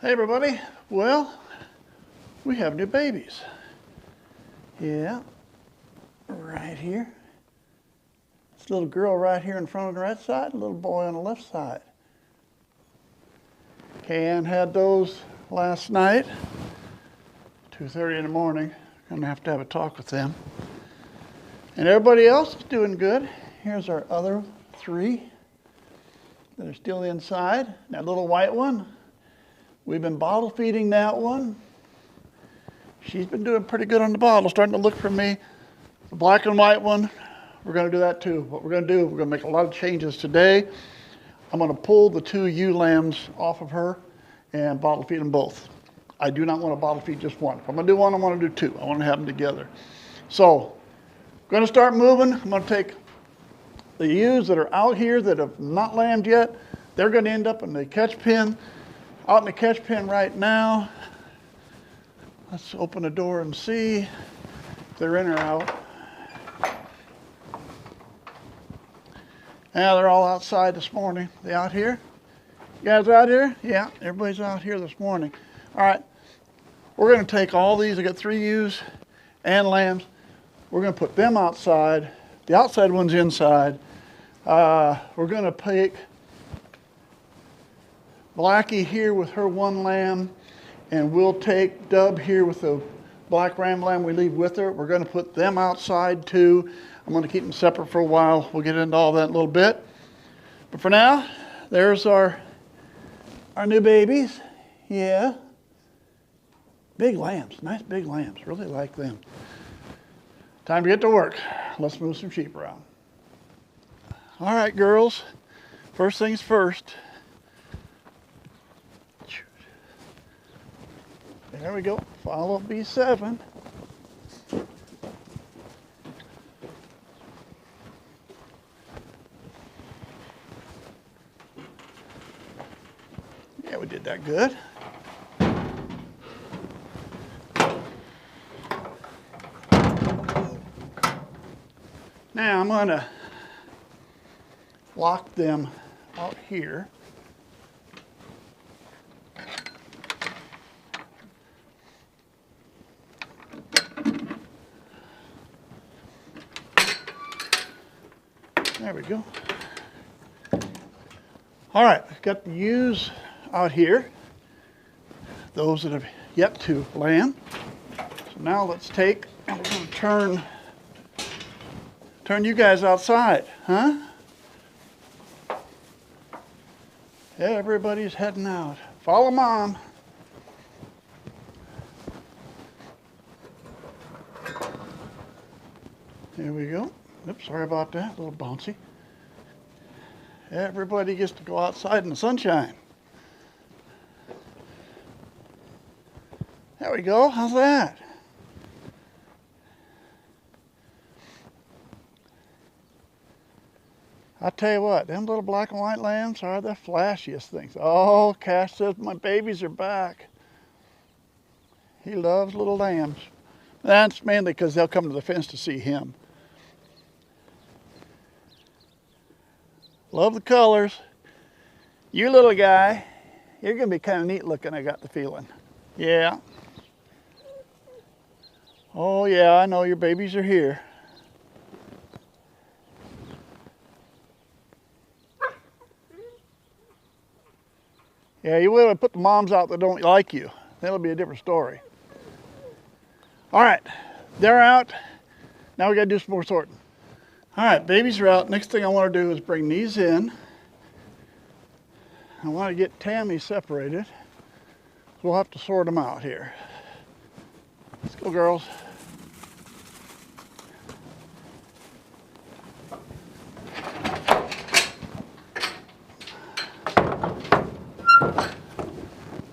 Hey everybody, well, we have new babies. Yeah, right here. This little girl right here in front on the right side, a little boy on the left side. Kay-Ann had those last night, 2:30 in the morning. Gonna have to have a talk with them. And everybody else is doing good. Here's our other three that are still inside. That little white one, we've been bottle feeding that one. She's been doing pretty good on the bottle, starting to look for me. The black and white one, we're gonna do that too. What we're gonna do, we're gonna make a lot of changes today. I'm gonna pull the two ewe lambs off of her and bottle feed them both. I do not want to bottle feed just one. If I'm gonna do one, I wanna do two. I wanna have them together. So, I'm gonna start moving. I'm gonna take the ewes that are out here that have not lambed yet. They're gonna end up in the catch pen. Out in the catch pen right now. Let's open the door and see if they're in or out. Yeah, they're all outside this morning. They out here? You guys out here? Yeah, everybody's out here this morning. All right, we're gonna take all these. I got 3 ewes and lambs. We're gonna put them outside. The outside one's inside. We're gonna pick Blackie here with her one lamb, and we'll take Dub here with the black ram lamb we leave with her. We're gonna put them outside too. I'm gonna keep them separate for a while. We'll get into all that in a little bit. But for now, there's our new babies. Yeah. Big lambs, nice big lambs. Really like them. Time to get to work. Let's move some sheep around. All right, girls. First things first. There we go. Follow B7. Yeah, we did that good. Now I'm going to lock them out here. There we go. All right, I've got the ewes out here, those that have yet to lamb. So now let's take, and we're going to turn you guys outside, huh? Everybody's heading out. Follow Mom. Here we go. Oops, sorry about that, a little bouncy. Everybody gets to go outside in the sunshine. There we go, how's that? I tell you what, them little black and white lambs are the flashiest things. Oh, Cash says my babies are back. He loves little lambs. That's mainly because they'll come to the fence to see him. Love the colors. You little guy, you're gonna be kind of neat looking, I got the feeling. Yeah. Oh yeah, I know your babies are here. Yeah, you will put the moms out that don't like you. That'll be a different story. All right, they're out. Now we gotta do some more sorting. All right, babies are out. Next thing I want to do is bring these in. I want to get Tammy separated. So we'll have to sort them out here. Let's go, girls.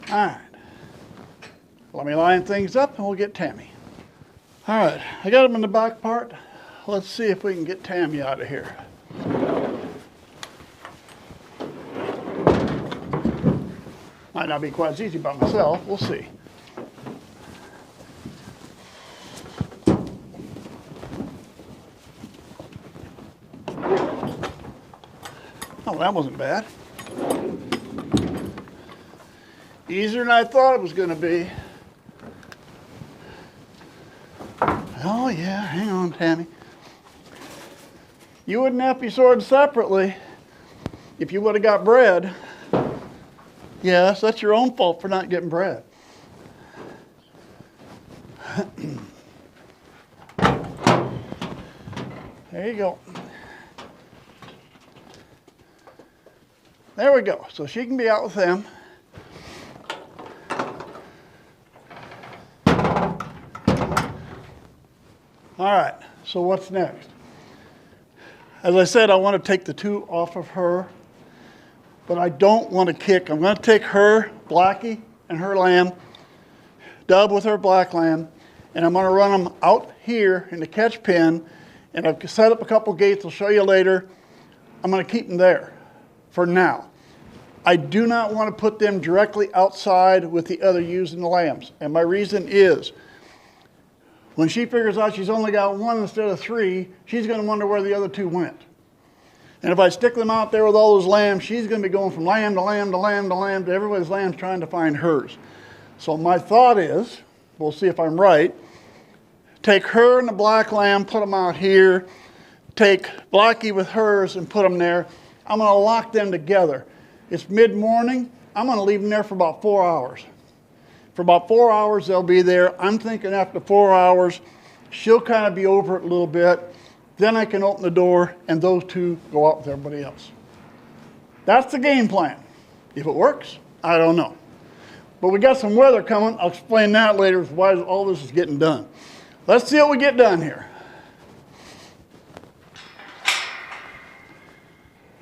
All right. Let me line things up and we'll get Tammy. All right, I got them in the back part. Let's see if we can get Tammy out of here. Might not be quite as easy by myself. We'll see. Oh, that wasn't bad. Easier than I thought it was going to be. Oh yeah, hang on, Tammy. You wouldn't have to be sorted separately if you would have got bread. Yes, that's your own fault for not getting bread. There you go. There we go. So she can be out with them. All right, so what's next? As I said, I want to take the two off of her, but I don't want to kick. I'm going to take her, Blackie, and her lamb, Dub with her black lamb, and I'm going to run them out here in the catch pen, and I've set up a couple gates. I'll show you later. I'm going to keep them there for now. I do not want to put them directly outside with the other ewes and the lambs, and my reason is, when she figures out she's only got one instead of three, she's going to wonder where the other two went. And if I stick them out there with all those lambs, she's going to be going from lamb to lamb to lamb to lamb to everybody's lambs trying to find hers. So my thought is, we'll see if I'm right, take her and the black lamb, put them out here, take Blackie with hers and put them there. I'm going to lock them together. It's mid-morning. I'm going to leave them there for about 4 hours. For about 4 hours, they'll be there. I'm thinking after 4 hours, she'll kind of be over it a little bit. Then I can open the door and those two go out with everybody else. That's the game plan. If it works, I don't know. But we got some weather coming. I'll explain that later why all this is getting done. Let's see what we get done here.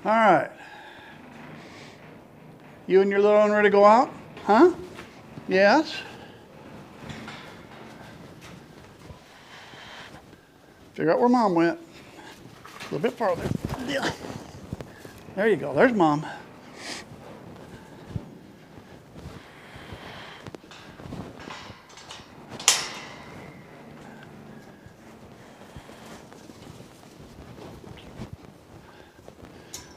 All right. You and your little one ready to go out? Huh? Yes. Figure out where Mom went. A little bit farther. Yeah. There you go. There's Mom.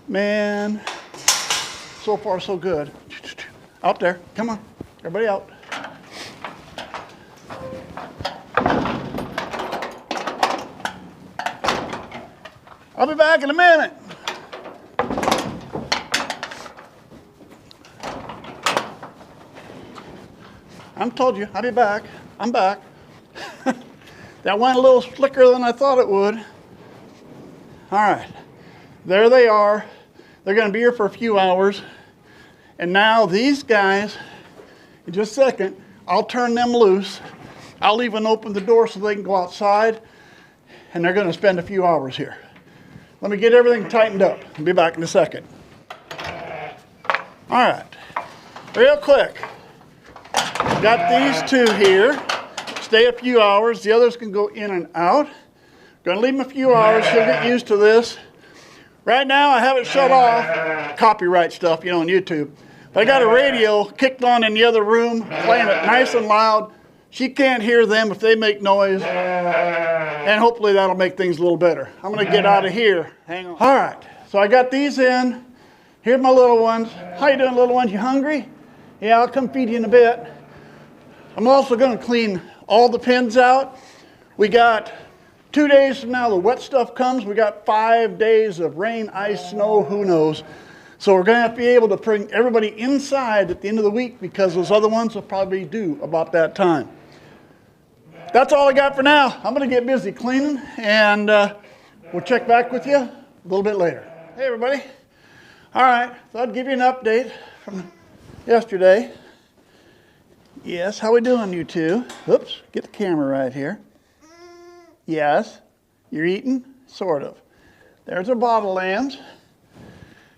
Man, so far so good. Out there. Come on. Everybody out. I'll be back in a minute. I'm told you, I'll be back. I'm back. That went a little slicker than I thought it would. All right. There they are. They're going to be here for a few hours. And now these guys, in just a second, I'll turn them loose. I'll even open the door so they can go outside. And they're going to spend a few hours here. Let me get everything tightened up. I'll be back in a second. All right. Real quick. Got these two here. Stay a few hours. The others can go in and out. Going to leave them a few hours. She'll get used to this. Right now, I have it shut off. Copyright stuff, on YouTube. But I got a radio kicked on in the other room, playing it nice and loud. She can't hear them if they make noise. And hopefully that'll make things a little better. I'm going to get out of here. Hang on. All right. So I got these in. Here's my little ones. How you doing, little ones? You hungry? Yeah, I'll come feed you in a bit. I'm also going to clean all the pens out. We got 2 days from now, the wet stuff comes. We got 5 days of rain, ice, snow, who knows. So we're going to have to be able to bring everybody inside at the end of the week because those other ones will probably be due about that time. That's all I got for now. I'm going to get busy cleaning, and we'll check back with you a little bit later. Hey, everybody. All right, so I'd give you an update from yesterday. Yes, how we doing, you two? Oops, get the camera right here. Yes, you're eating? Sort of. There's our bottle lambs.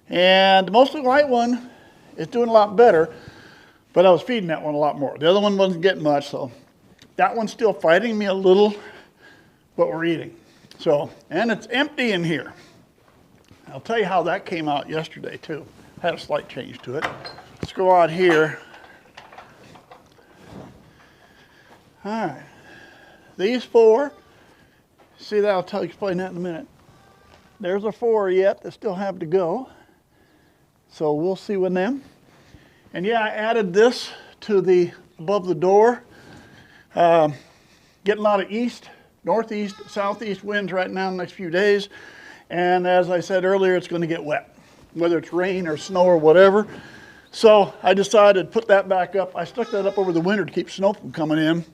And the mostly white one is doing a lot better, but I was feeding that one a lot more. The other one wasn't getting much, so that one's still fighting me a little, but we're eating. So, and it's empty in here. I'll tell you how that came out yesterday, too. Had a slight change to it. Let's go out here. All right. These four, see that? I'll explain that in a minute. There's a 4 yet that still have to go. So we'll see with them. And yeah, I added this to the above the door. Getting a lot of east, northeast, southeast winds right now in the next few days. And as I said earlier, it's going to get wet, whether it's rain or snow or whatever. So I decided to put that back up. I stuck that up over the winter to keep snow from coming in.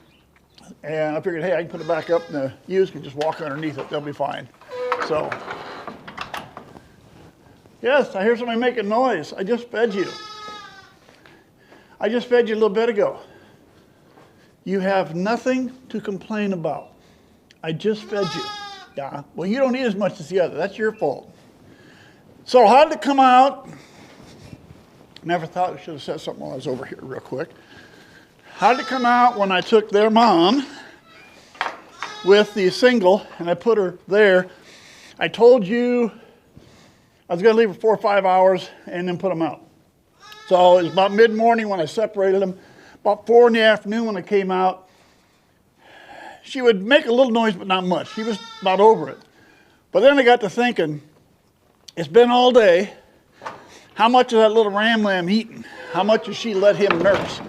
And I figured, hey, I can put it back up and the ewes can just walk underneath it. They'll be fine. So, yes, I hear somebody making noise. I just fed you. I just fed you a little bit ago. You have nothing to complain about. I just fed you. Yeah, well, you don't eat as much as the other. That's your fault. So how did it come out? Never thought I should have said something while I was over here real quick. How did it come out when I took their mom with the single and I put her there? I told you I was going to leave her 4 or 5 hours and then put them out. So it was about mid-morning when I separated them. About 4 in the afternoon when I came out, she would make a little noise, but not much. She was about over it. But then I got to thinking, it's been all day. How much is that little ram lamb eating? How much does she let him nurse?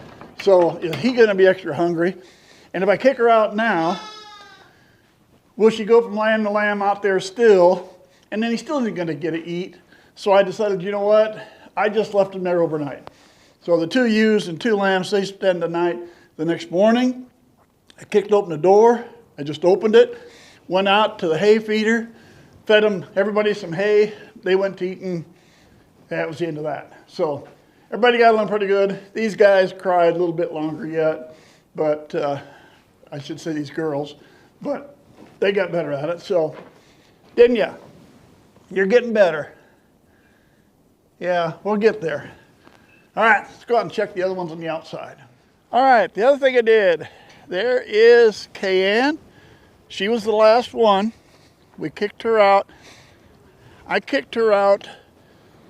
So is he going to be extra hungry? And if I kick her out now, will she go from lamb to lamb out there still? And then he still isn't going to get to eat. So I decided, you know what? I just left him there overnight. So the 2 ewes and 2 lambs, they spend the night. The next morning, I kicked open the door. I just opened it, went out to the hay feeder, fed them, everybody some hay. They went to eating. That was the end of that. So everybody got along pretty good. These guys cried a little bit longer yet, but I should say these girls, but they got better at it. So didn't ya? You're getting better. Yeah, we'll get there. All right, let's go out and check the other ones on the outside. All right, the other thing I did, there is Cayenne. She was the last one. We kicked her out. I kicked her out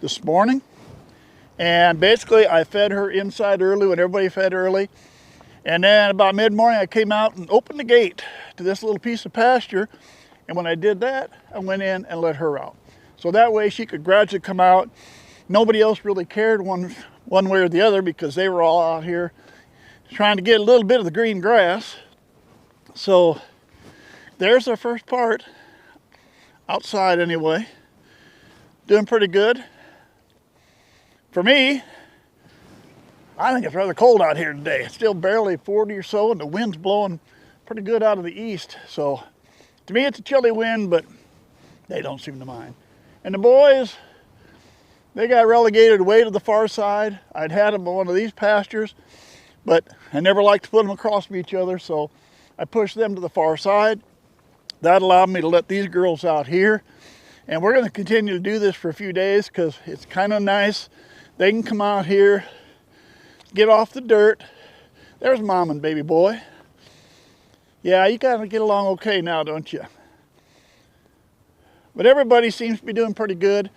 this morning. And basically, I fed her inside early when everybody fed early. And then about mid-morning, I came out and opened the gate to this little piece of pasture. And when I did that, I went in and let her out. So that way she could gradually come out. Nobody else really cared one way or the other because they were all out here trying to get a little bit of the green grass. So there's our first part, outside anyway. Doing pretty good. For me, I think it's rather cold out here today. It's still barely 40 or so and the wind's blowing pretty good out of the east. So to me it's a chilly wind, but they don't seem to mind. And the boys, they got relegated way to the far side. I'd had them on one of these pastures, but I never liked to put them across from each other, so I pushed them to the far side. That allowed me to let these girls out here. And we're going to continue to do this for a few days because it's kind of nice. They can come out here, get off the dirt. There's mom and baby boy. Yeah, you kind of get along okay now, don't you? But everybody seems to be doing pretty good.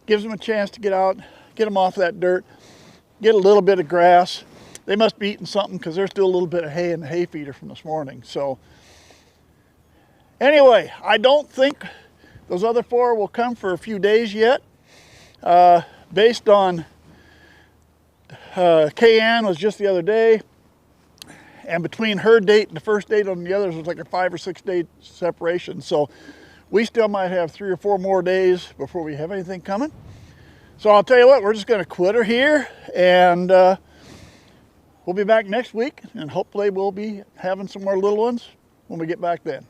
Gives them a chance to get out, get them off that dirt, get a little bit of grass. They must be eating something because there's still a little bit of hay in the hay feeder from this morning. So anyway, I don't think those other 4 will come for a few days yet. Based on Cayenne was just the other day. And between her date and the first date on the others was like a 5 or 6 day separation. So we still might have 3 or 4 more days before we have anything coming. So I'll tell you what, we're just going to quit her here. And we'll be back next week. And hopefully we'll be having some more little ones when we get back then.